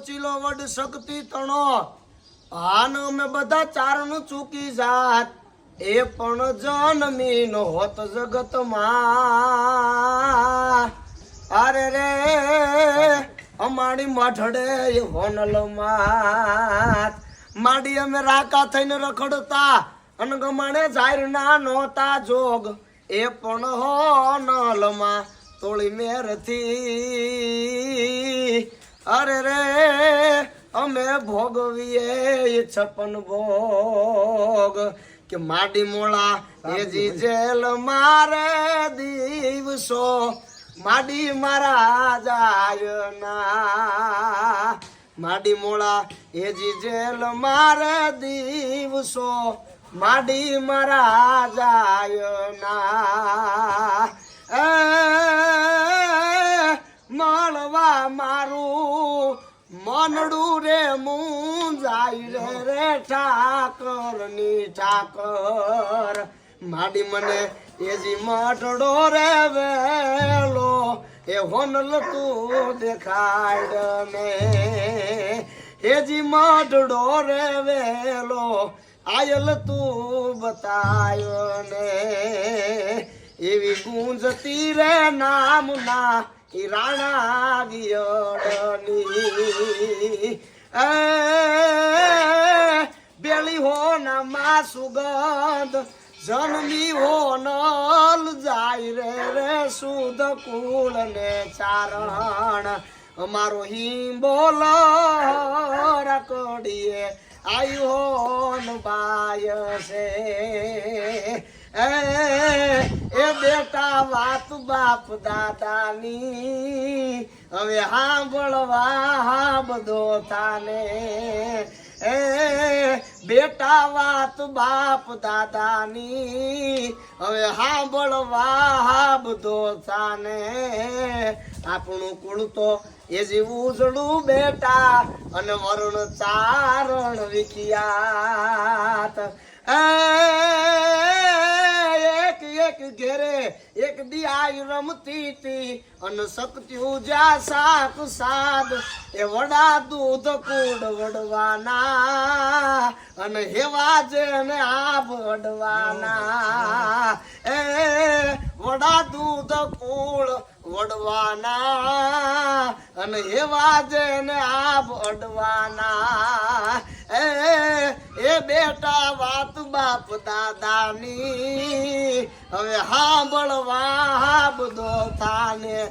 ચીલો વડ શક્તિ તણો આન અમે બધા ચારણ ચૂકી જાત એ પણ જન્મી નો હોત જગતમાં અરે રે અમારી મઠડે હોનલ માત માડી અમે રાકા થઈને રખડતા અને ગમાણે જાહેર ના નહોતા જોગ એ પણ હોનલમાં તોળી મેરથી અરે રે અમે ભોગવીએ 56 ભોગ કે માડી મોળા એજી જેલ મારે દિવસો માડી મારા જાય ના માડી મોળા એજી જેલ મારે દિવસો માડી મારા જાય ના મળવા મારું મનડું રે મુંજાય રે ઠાકર ની ઠાકર માડી મને એજી મટડો રે વેલો એ હોનલ તું દેખાડ ને એજી મટડો રે વેલો આયલ તું બતાયો ને એવી ગુંજતી રે નામના ઈ રાણા વિયડની બેલી હો ના માં સુગંધ જન્મી હો નલ જાય રે સુધ કુળ ને ચારણ અમારો હિંબોલ રકોડીએ આયુ હોન બાય છે એ બેટા વાત બાપ દાદાની હવે સાંભળવા બધો થાને એ બેટા વાત બાપ દાદાની હવે સાંભળવા બધો થાને આપણું કુળ તો એ જેવું ઉજળું બેટા અને વરુણ ચારણ વિખ્યાત એક એક ઘેરે એક દિયાઈ રમતી તી અને શક્તિ ઉજા શાક સાદ એ વડા દૂધ કુડ વડવાના અને હેવા જેને આપ વડવાના એ વડા દૂધ કુળ વડવાના અને હેવા જેને આપ અડવાના એ બેટા વાત બાપ દાદાની હવે સાંભળવા બધો થાને